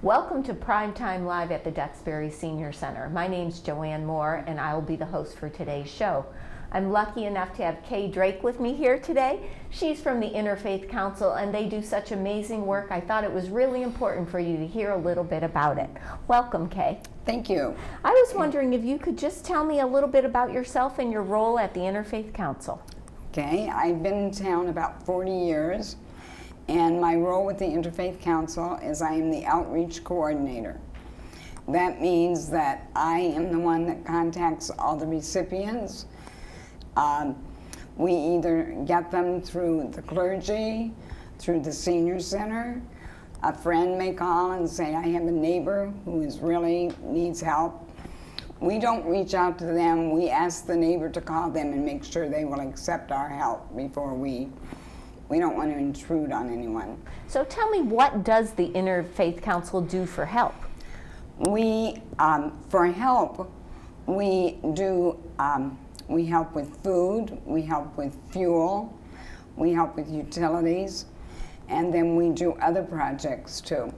Welcome to Primetime Live at the Duxbury Senior Center. My name's Joanne Moore and I will be the host for today's show. I'm lucky enough to have Kay Drake with me here today. She's from the Interfaith Council and they do such amazing work. I thought it was really important for you to hear a little bit about it. Welcome, Kay. Thank you. I was wondering if you could just tell me a little bit about yourself and your role at the Interfaith Council. Okay, I've been in town about 40 years. And my role with the Interfaith Council is I am the outreach coordinator. That means that I am the one that contacts all the recipients. We either get them through the clergy, through the senior center. A friend may call and say, I have a neighbor who really needs help. We don't reach out to them. We ask the neighbor to call them and make sure they will accept our help before we don't want to intrude on anyone. So tell me, what does the Interfaith Council do for help? For help, we help with food, we help with fuel, we help with utilities, and then we do other projects too.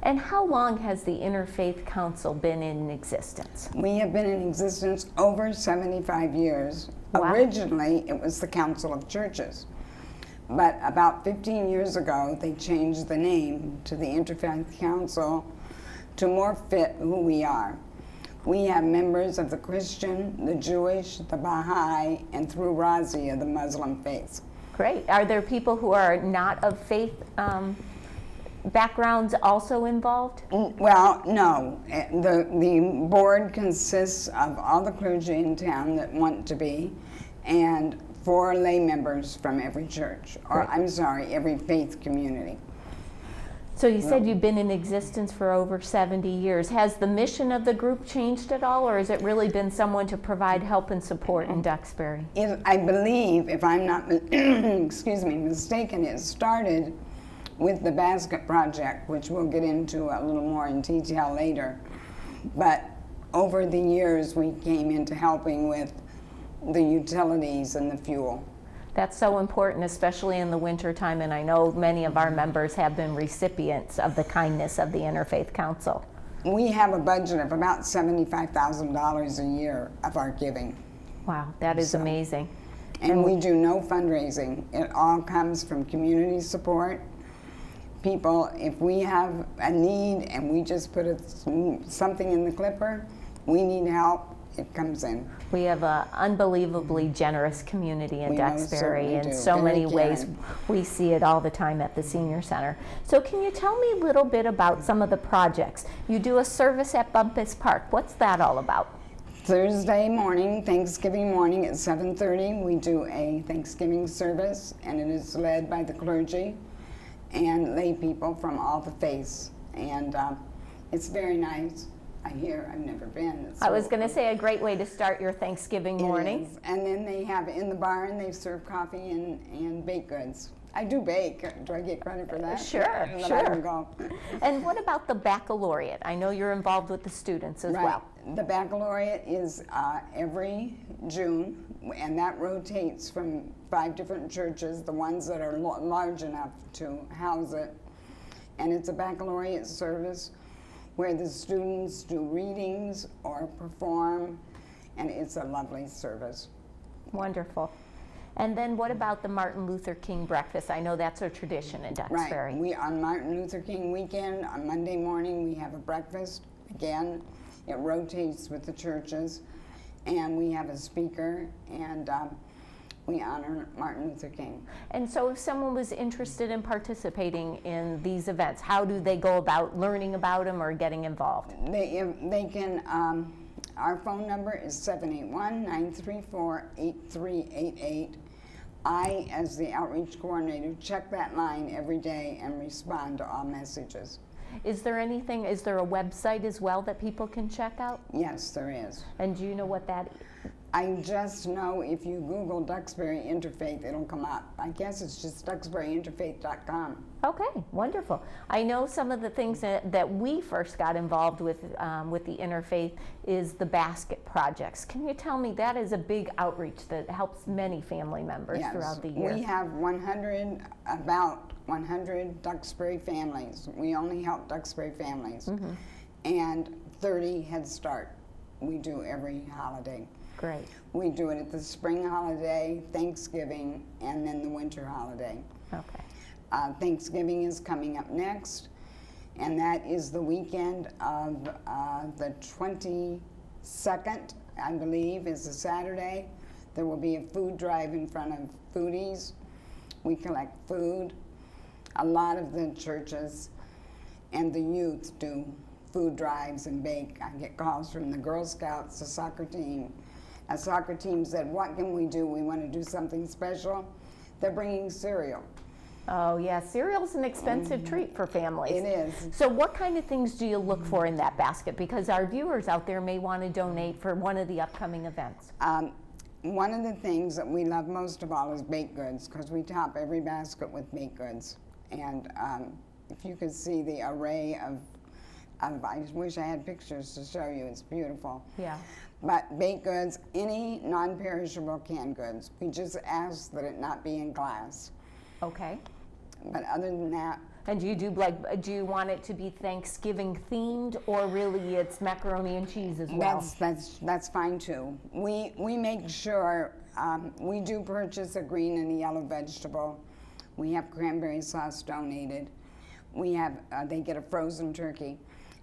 And how long has the Interfaith Council been in existence? We have been in existence over 75 years. Wow. Originally, it was the Council of Churches. But about 15 years ago, they changed the name to the Interfaith Council to more fit who we are. We have members of the Christian, the Jewish, the Baha'i, and through Razia, the Muslim faiths. Great. Are there people who are not of faith backgrounds also involved? Well, no. The board consists of all the clergy in town that want to be, and 4 lay members from every church, or I'm sorry, every faith community. So you said you've been in existence for over 70 years. Has the mission of the group changed at all, or has it really been someone to provide help and support in Duxbury? I believe, if I'm not mistaken, it started with the basket project, which we'll get into a little more in detail later. But over the years, we came into helping with the utilities and the fuel. That's so important, especially in the winter time, and I know many of our members have been recipients of the kindness of the Interfaith Council. We have a budget of about $75,000 a year of our giving. Wow, that is amazing. And we do no fundraising. It all comes from community support. People, if we have a need and we just put something in the clipper, we need help, it comes in. We have an unbelievably generous community in Duxbury in so many ways. We see it all the time at the Senior Center. So can you tell me a little bit about some of the projects? You do a service at Bumpus Park. What's that all about? Thursday morning, Thanksgiving morning at 7:30, we do a Thanksgiving service, and it is led by the clergy and lay people from all the faiths. And it's very nice. I've never been. I was going to say a great way to start your Thanksgiving morning. And then they have in the barn, they serve coffee and baked goods. I do bake. Do I get credit for that? Sure, sure. I can go. And what about the baccalaureate? I know you're involved with the students as well. The baccalaureate is every June, and that rotates from 5 different churches, the ones that are large enough to house it. And it's a baccalaureate service where the students do readings or perform, and it's a lovely service. Wonderful. And then what about the Martin Luther King breakfast? I know that's a tradition in Duxbury. Right. On Martin Luther King weekend, on Monday morning, we have a breakfast. Again, it rotates with the churches, and we have a speaker, and we honor Martin Luther King. And so if someone was interested in participating in these events, how do they go about learning about them or getting involved? They can, our phone number is 781-934-8388. I, as the outreach coordinator, check that line every day and respond to all messages. Is there a website as well that people can check out? Yes, there is. And do you know what that is? I just know if you Google Duxbury Interfaith, it'll come up. I guess it's just duxburyinterfaith.com. Okay, wonderful. I know some of the things that we first got involved with the Interfaith is the basket projects. Can you tell me, that is a big outreach that helps many family members throughout the year? We have about 100 Duxbury families. We only help Duxbury families. And 30 Head Start. We do every holiday. Great. We do it at the spring holiday, Thanksgiving, and then the winter holiday. Okay. Thanksgiving is coming up next, and that is the weekend of the 22nd, I believe, is a Saturday. There will be a food drive in front of Foodies. We collect food. A lot of the churches and the youth do food drives and bake. I get calls from the Girl Scouts, the soccer team. A soccer team said, what can we do? We want to do something special. They're bringing cereal. Oh yeah, cereal's an expensive treat for families. It is. So what kind of things do you look for in that basket? Because our viewers out there may want to donate for one of the upcoming events. One of the things that we love most of all is baked goods, because we top every basket with baked goods. And if you could see the array of, I wish I had pictures to show you, it's beautiful. Yeah. But baked goods, any non-perishable canned goods, we just ask that it not be in glass. Okay. But other than that, And do you do do you want it to be Thanksgiving themed, or really it's macaroni and cheese as well? that's fine too. We make sure we do purchase a green and a yellow vegetable. We have cranberry sauce donated. We have they get a frozen turkey.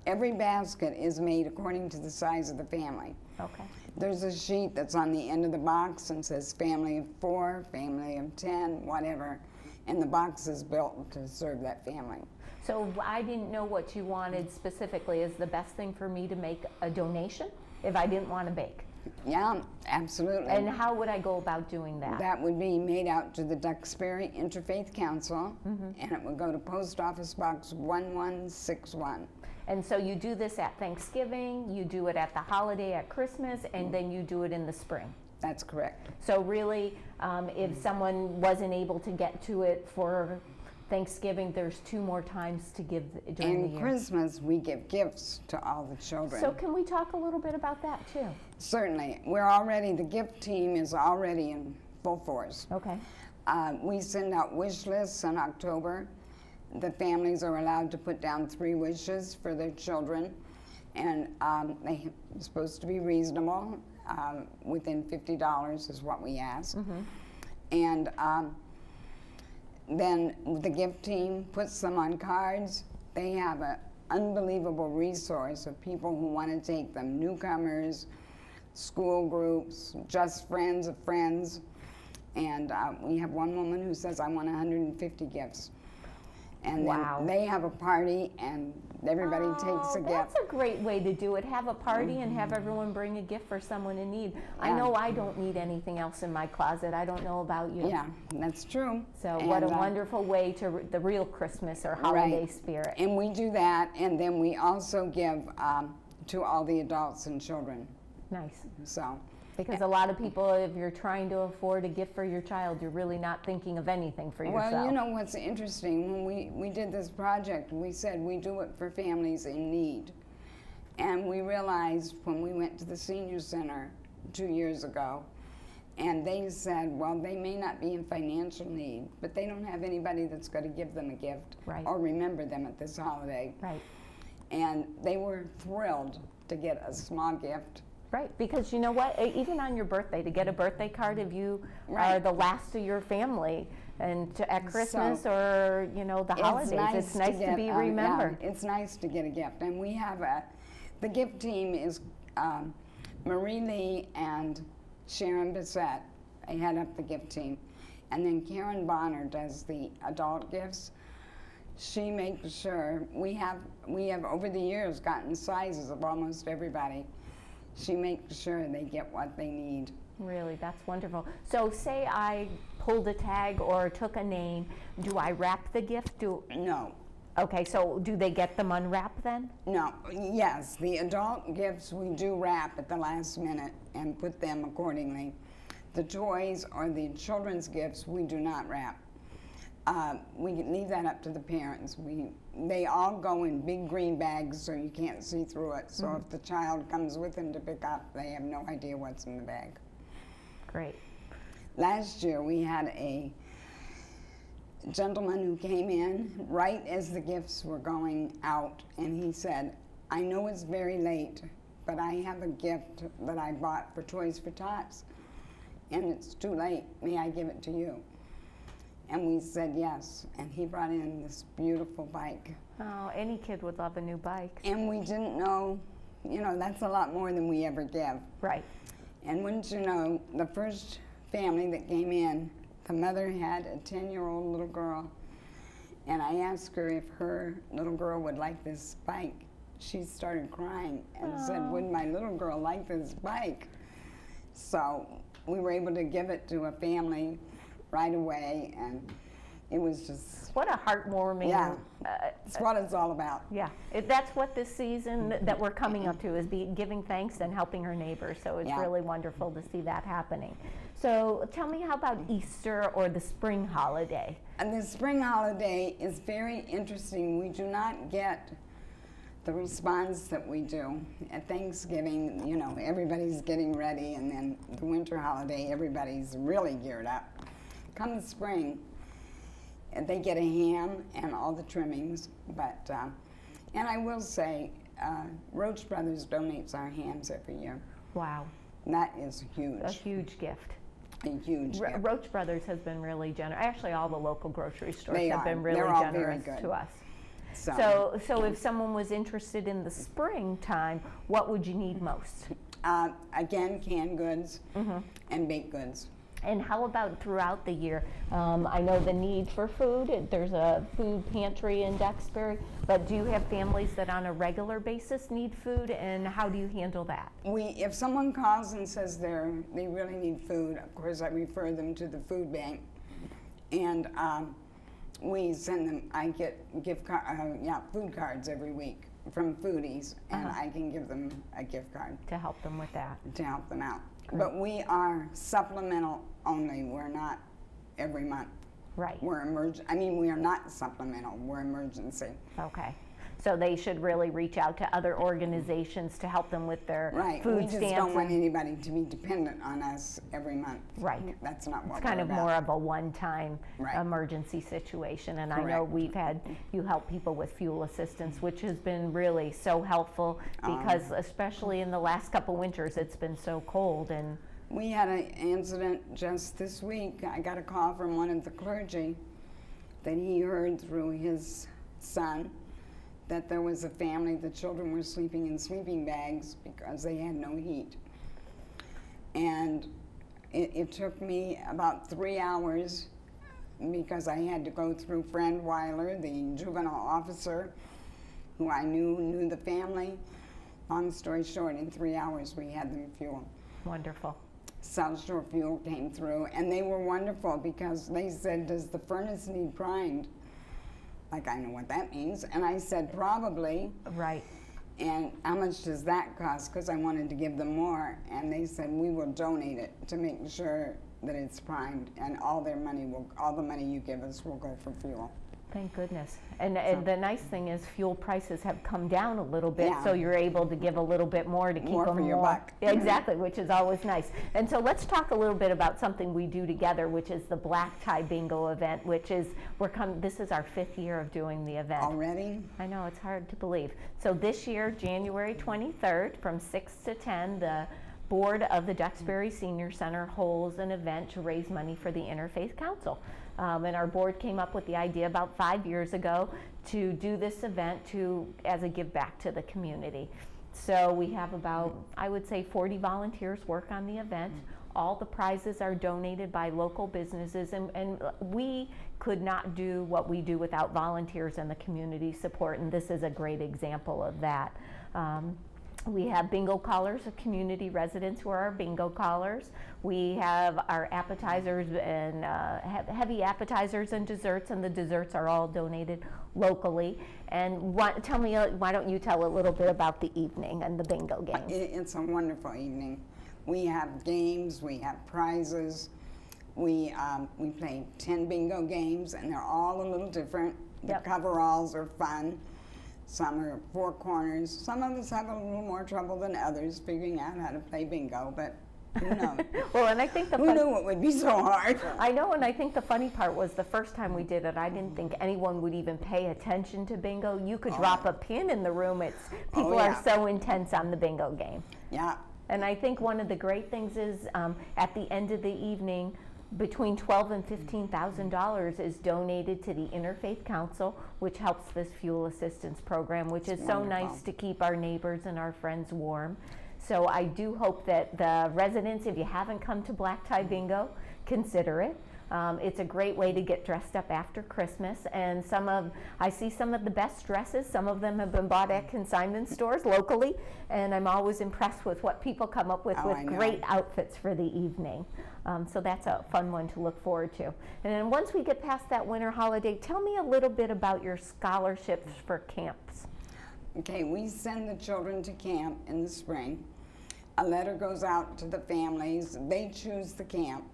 Every basket is made according to the size of the family. Okay. There's a sheet that's on the end of the box and says family of 4, family of 10, whatever. And the box is built to serve that family. So I didn't know what you wanted specifically. Is the best thing for me to make a donation if I didn't want to bake? Yeah, absolutely. And how would I go about doing that? That would be made out to the Duxbury Interfaith Council, and it would go to Post Office Box 1161. And so you do this at Thanksgiving, you do it at the holiday at Christmas, and then you do it in the spring. That's correct. So really, if someone wasn't able to get to it for Thanksgiving, there's 2 more times to give during the And year. Christmas, we give gifts to all the children. So can we talk a little bit about that too? Certainly. The gift team is already in full force. Okay. We send out wish lists in October. The families are allowed to put down 3 wishes for their children, and they're supposed to be reasonable. Within $50 is what we ask. And then the gift team puts them on cards. They have an unbelievable resource of people who want to take them, newcomers, school groups, just friends of friends. And we have one woman who says, I want 150 gifts. And Wow. then they have a party and everybody takes a gift. That's a great way to do it. Have a party and have everyone bring a gift for someone in need. I know I don't need anything else in my closet. I don't know about you. Yeah, that's true. So what a wonderful way to the real Christmas or holiday spirit. And we do that, and then we also give to all the adults and children. Nice. So. Because a lot of people, if you're trying to afford a gift for your child, you're really not thinking of anything for yourself. Well, you know what's interesting, when we did this project, we said we do it for families in need. And we realized when we went to the senior center 2 years ago, and they said, well, they may not be in financial need, but they don't have anybody that's going to give them a gift or remember them at this holiday. Right. And they were thrilled to get a small gift. Right, because you know what, even on your birthday, to get a birthday card if you are the last of your family, and at Christmas or, you know, the holidays, it's nice to be remembered. Yeah, it's nice to get a gift. And we have the gift team is Marie Lee and Sharon Bissett. They head up the gift team. And then Karen Bonner does the adult gifts. She makes sure, we have over the years gotten sizes of almost everybody. She makes sure they get what they need. Really, that's wonderful. So say I pulled a tag or took a name, do I wrap the gift? No. Okay, so do they get them unwrapped then? No, yes, the adult gifts we do wrap at the last minute and put them accordingly. The toys or the children's gifts we do not wrap. We leave that up to the parents. They all go in big green bags so you can't see through it. So if the child comes with them to pick up, they have no idea what's in the bag. Great. Last year we had a gentleman who came in right as the gifts were going out, and he said, I know it's very late, but I have a gift that I bought for Toys for Tots, and it's too late. May I give it to you? And we said yes, and he brought in this beautiful bike. Oh, any kid would love a new bike. And we didn't know, you know, that's a lot more than we ever give. Right. And wouldn't you know, the first family that came in, the mother had a 10-year-old little girl, and I asked her if her little girl would like this bike. She started crying and said, would my little girl like this bike? So we were able to give it to a family right away, and it was just... What a heartwarming... Yeah, it's what it's all about. Yeah, that's what this season that we're coming up to is giving thanks and helping our neighbors. So it's really wonderful to see that happening. So tell me, how about Easter or the spring holiday? And the spring holiday is very interesting. We do not get the response that we do. At Thanksgiving, you know, everybody's getting ready, and then the winter holiday, everybody's really geared up. Come the spring, they get a ham and all the trimmings, but, and I will say, Roach Brothers donates our hams every year. Wow. That is huge. A huge gift. A huge gift. Roach Brothers has been really generous. Actually, all the local grocery stores have been really They're all generous very good to us. So if someone was interested in the springtime, what would you need most? Again, canned goods and baked goods. And how about throughout the year? I know the need for food. There's a food pantry in Duxbury, but do you have families that on a regular basis need food, and how do you handle that? If someone calls and says they really need food, of course I refer them to the food bank, and we send them. I get food cards every week from foodies, and I can give them a gift card to help them with that. To help them out. Great. But we are supplemental only. We're not every month. Right. We're I mean, we are not supplemental. We're emergency. Okay. So they should really reach out to other organizations to help them with their food stamps. We just don't want anybody to be dependent on us every month. Right. That's not what it's kind of about. More of a one-time emergency situation. And Correct. I know we've had you help people with fuel assistance, which has been really so helpful because especially in the last couple winters, it's been so cold. And we had an incident just this week. I got a call from one of the clergy that he heard through his son that there was a family, the children were sleeping in sleeping bags because they had no heat. And it took me about 3 hours because I had to go through Friend Weiler, the juvenile officer, who I knew the family. Long story short, in 3 hours we had them fuel. Wonderful. South Shore Fuel came through, and they were wonderful because they said, does the furnace need primed? Like, I know what that means. And I said, probably. Right. And how much does that cost? Because I wanted to give them more. And they said, we will donate it to make sure that it's primed. And all the money you give us will go for fuel. Thank goodness. And the nice thing is fuel prices have come down a little bit, so you're able to give a little bit more to keep more them for your buck. Exactly, which is always nice. And so let's talk a little bit about something we do together, which is the Black Tie Bingo event, which is this is our 5th year of doing the event. Already? I know, it's hard to believe. So this year, January 23rd, from 6 to 10, the board of the Duxbury Senior Center holds an event to raise money for the Interfaith Council. And our board came up with the idea about 5 years ago to do this event as a give back to the community. So we have about, I would say, 40 volunteers work on the event. All the prizes are donated by local businesses, and we could not do what we do without volunteers and the community support, and this is a great example of that. We have bingo callers, community residents who are our bingo callers. We have our appetizers and heavy appetizers and desserts, and the desserts are all donated locally. And tell me, why don't you tell a little bit about the evening and the bingo games? It's a wonderful evening. We have games, we have prizes. We play 10 bingo games, and they're all a little different. The coveralls are fun. Some are 4 corners. Some of us have a little more trouble than others figuring out how to play bingo, but Who knows? Well, and I think Who knew it would be so hard? I know, and I think the funny part was the first time we did it, I didn't think anyone would even pay attention to bingo. You could drop a pin in the room. People are so intense on the bingo game. Yeah. And I think one of the great things is at the end of the evening, between $12,000 and $15,000 is donated to the Interfaith Council, which helps this fuel assistance program, which is so nice to keep our neighbors and our friends warm. So I do hope that the residents, if you haven't come to Black Tie Bingo, consider it. It's a great way to get dressed up after Christmas, and I see some of the best dresses. Some of them have been bought at consignment stores locally, and I'm always impressed with what people come up with great outfits for the evening. So that's a fun one to look forward to. And then once we get past that winter holiday, tell me a little bit about your scholarships for camps. Okay, we send the children to camp in the spring. A letter goes out to the families. They choose the camp.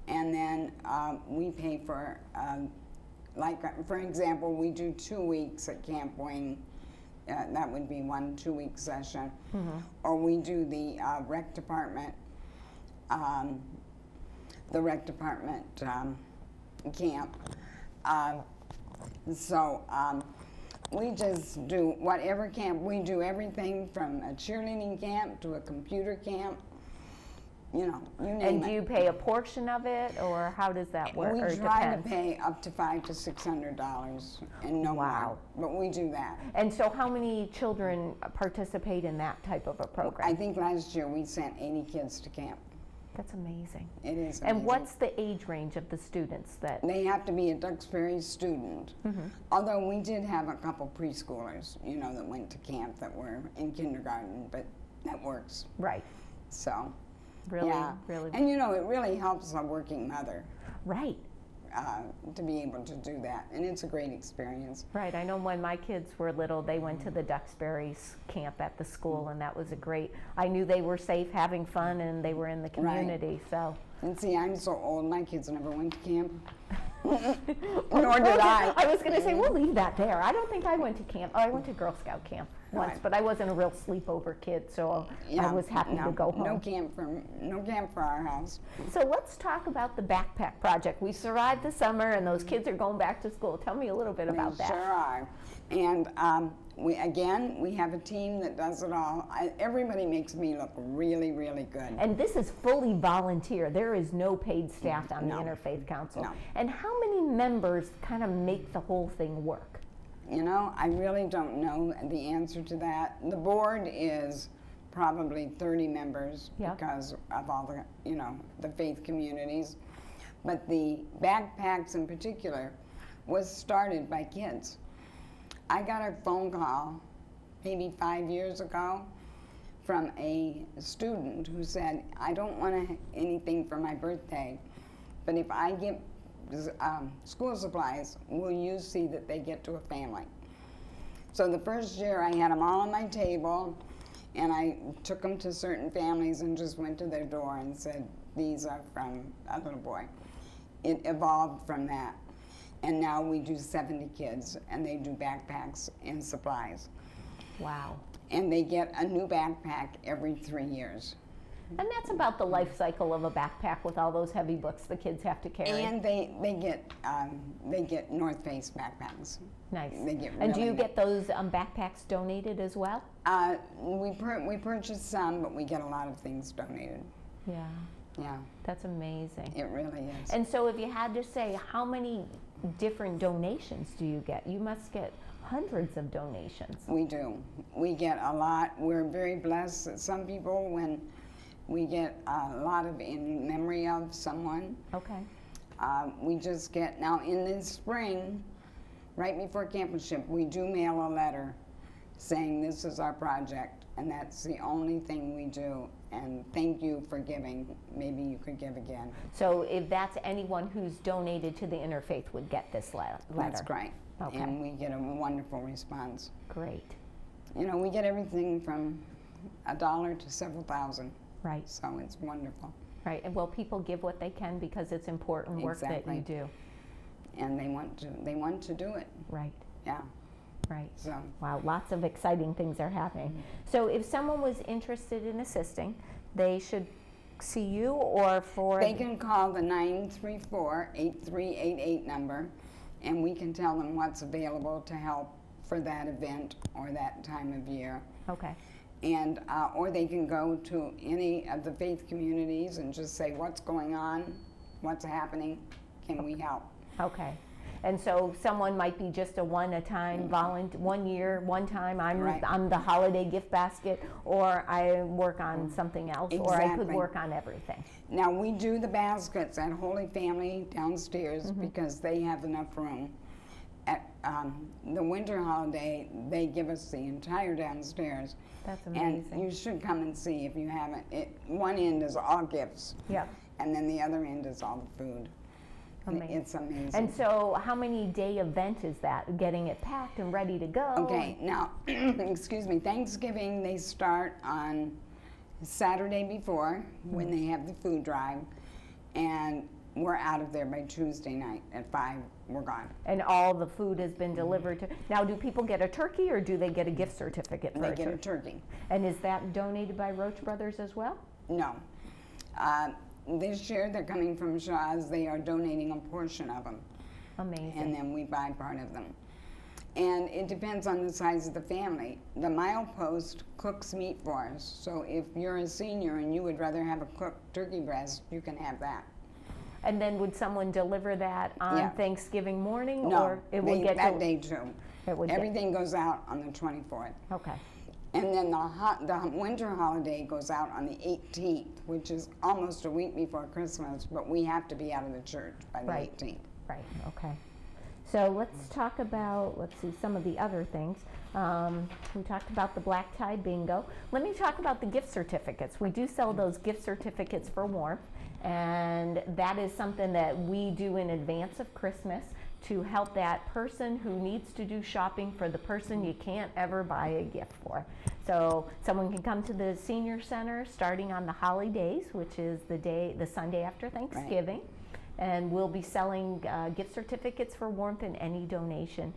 And then we pay for, like for example, we do 2 weeks at Camp Wing. That would be 1 2-week session. Or we do the rec department, camp. We just do whatever camp. We do everything from a cheerleading camp to a computer camp. You know, you name it. And do you pay a portion of it, or how does that work? We try to pay up to $500 to $600 and no more, but we do that. And so how many children participate in that type of a program? I think last year we sent 80 kids to camp. That's amazing. It is amazing. And what's the age range of the students that? They have to be a Duxbury student. Although we did have a couple preschoolers, you know, that went to camp that were in kindergarten, but that works. Right. So. Really. And you know, it really helps a working mother. Right. To be able to do that, and it's a great experience. Right. I know when my kids were little, they went to the Duxbury camp at the school, and that was I knew they were safe, having fun, and they were in the community. Right. So. And see, I'm so old, my kids never went to camp. Nor did I. I was going to say, we'll leave that there. I don't think I went to camp. Oh, I went to Girl Scout camp once, but I wasn't a real sleepover kid, so I was happy to go home. No camp for our house. So let's talk about the backpack project. We survived the summer, and those kids are going back to school. Tell me a little bit about that. Sure are. And we have a team that does it all. Everybody makes me look really, really good. And this is fully volunteer. There is no paid staff on the Interfaith Council. No. And how many members kind of make the whole thing work? You know, I really don't know the answer to that. The board is probably 30 members because of all the, you know, the faith communities. But the backpacks in particular was started by kids. I got a phone call maybe 5 years ago from a student who said, I don't want anything for my birthday, but if I get school supplies, will you see that they get to a family? So the first year I had them all on my table, and I took them to certain families and just went to their door and said, these are from a little boy. It evolved from that. And now we do 70 kids, and they do backpacks and supplies. Wow. And they get a new backpack every 3 years. And that's about the life cycle of a backpack with all those heavy books the kids have to carry. And they get North Face backpacks. Nice. They get and do you really get those backpacks donated as well? We purchase some, but we get a lot of things donated. Yeah. Yeah. That's amazing. It really is. And so if you had to say, how many different donations do you get? You must get hundreds of donations. We do. We get a lot. We're very blessed that some people, when we get a lot of in memory of someone. Okay. We just get, now in the spring, right before campmanship, we do mail a letter saying this is our project, and that's the only thing we do. And thank you for giving. Maybe you could give again. So if that's anyone who's donated to the Interfaith would get this letter? That's great. Okay. And we get a wonderful response. Great. You know, we get everything from $1 to several thousand. Right. So it's wonderful. Right. And well, people give what they can because it's important work that you do. And they want to do it. Right. Yeah. Right. So. Wow, lots of exciting things are happening. So if someone was interested in assisting, they should see you or for? They can call the 934-8388 number, and we can tell them what's available to help for that event or that time of year. Okay. And or they can go to any of the faith communities and just say, what's going on, what's happening, can we help? Okay. And so someone might be just a one-time volunteer, 1 year, one time, Right. I'm the holiday gift basket, or I work on something else, or I could Exactly. work on everything. Now, we do the baskets at Holy Family downstairs because they have enough room. At the winter holiday, they give us the entire downstairs. That's And amazing. you should come and see if you haven't. One end is all gifts, Yep. and then the other end is all the food. Amazing. It's amazing. And so how many day event is that, getting it packed and ready to go? Okay, now, excuse me, Thanksgiving, they start on Saturday before when they have the food drive, and we're out of there by Tuesday night at 5, we're gone. And all the food has been delivered to, now do people get a turkey or do they get a gift certificate for They a get a turkey? turkey. And is that donated by Roach Brothers as well? No. This year, they're coming from Shaw's, they are donating a portion of them, Amazing. and then we buy part of them. And it depends on the size of the family. The milepost cooks meat for us, so if you're a senior and you would rather have a cooked turkey breast, you can have that. And then would someone deliver that on Yeah. Thanksgiving morning? No, or it would get that day too. It would get- Everything goes out on the 24th. Okay. And then the winter holiday goes out on the 18th, which is almost a week before Christmas, but we have to be out of the church by the Right. 18th. Right, okay. So let's talk about, let's see, some of the other things. We talked about the black tie bingo. Let me talk about the gift certificates. We do sell those gift certificates for warmth, and that is something that we do in advance of Christmas to help that person who needs to do shopping for the person you can't ever buy a gift for. So someone can come to the senior center starting on the holidays, which is the Sunday after Thanksgiving. And we'll be selling gift certificates for warmth and any donation.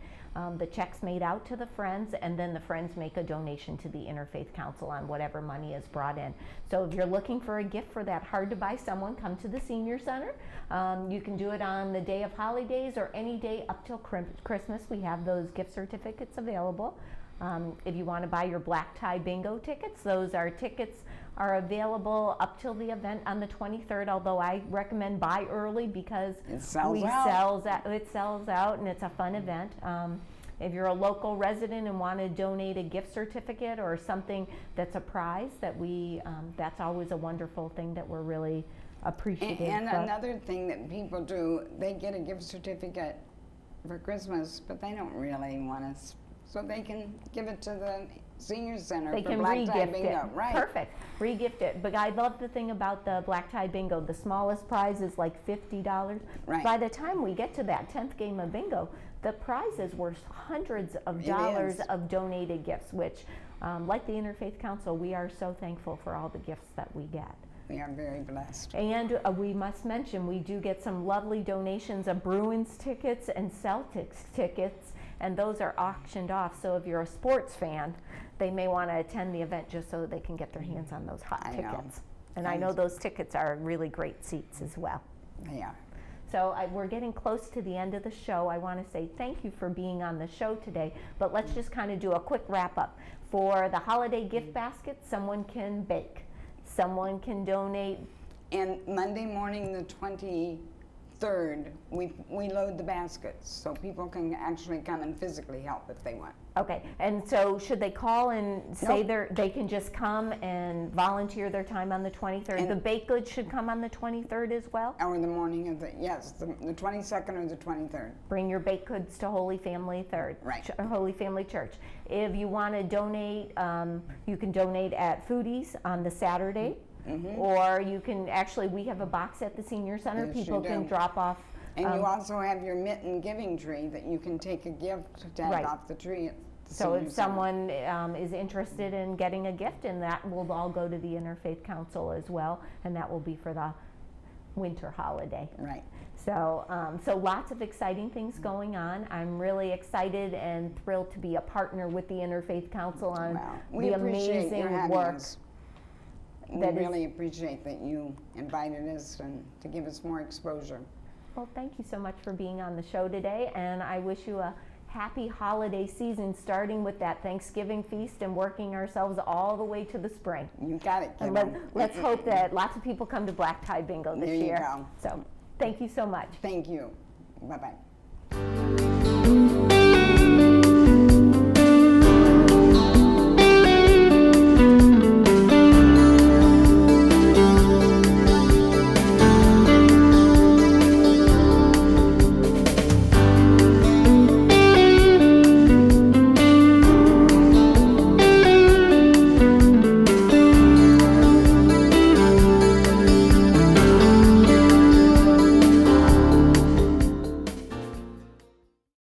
The check's made out to the Friends, and then the Friends make a donation to the Interfaith Council on whatever money is brought in. So if you're looking for a gift for that hard-to-buy someone, come to the Senior Center. You can do it on the day of holidays or any day up till Christmas. We have those gift certificates available. If you want to buy your black tie bingo tickets, those tickets are available up till the event on the 23rd, although I recommend buy early because It sells out. it sells out and it's a fun event. If you're a local resident and want to donate a gift certificate or something that's a prize, that's always a wonderful thing that we're really appreciative And of. another thing that people do, they get a gift certificate for Christmas, but they don't really want us, so they can give it to the senior center They for can black tie re-gift bingo. it. Right. Perfect. Re-gift it. But I love the thing about the black tie bingo. The smallest prize is like $50. Right. By the time we get to that 10th game of bingo, the prize is worth hundreds of It dollars is. of donated gifts, which, like the Interfaith Council, we are so thankful for all the gifts that we get. We are very blessed. And we must mention, we do get some lovely donations of Bruins tickets and Celtics tickets, and those are auctioned off. So if you're a sports fan, they may want to attend the event just so they can get their hands on those hot I know. tickets. And I know those tickets are really great seats as well. They are. So we're getting close to the end of the show. I want to say thank you for being on the show today, but let's just kind of do a quick wrap up. For the holiday gift basket, someone can bake. Someone can donate. And Monday morning, the 23rd, we load the baskets, so people can actually come and physically help if they want. Okay, and so should they call and say Nope. they can just come and volunteer their time on the 23rd? And- The baked goods should come on the 23rd as well? Or the morning of the 22nd or the 23rd. Bring your baked goods to Holy Family Right. Holy Family Church. If you want to donate, you can donate at Foodies on the Saturday, or you can actually, we have a box at the Senior Center. Yes, you People can do. drop off. And you also have your mitten giving tree that you can take a gift to hang Right. off the tree at the So senior if center. someone is interested in getting a gift, and that will all go to the Interfaith Council as well, and that will be for the winter holiday. Right. So, so lots of exciting things going on. I'm really excited and thrilled to be a partner with the Interfaith Council on Wow. We the appreciate amazing your having work. us. We really appreciate that you invited us and to give us more exposure. Well, thank you so much for being on the show today, and I wish you a happy holiday season, starting with that Thanksgiving feast and working ourselves all the way to the spring. You got it, And Kim. let's hope that lots of people come to Black Tie Bingo this There you year. go. So, thank you so much. Thank you. Bye-bye.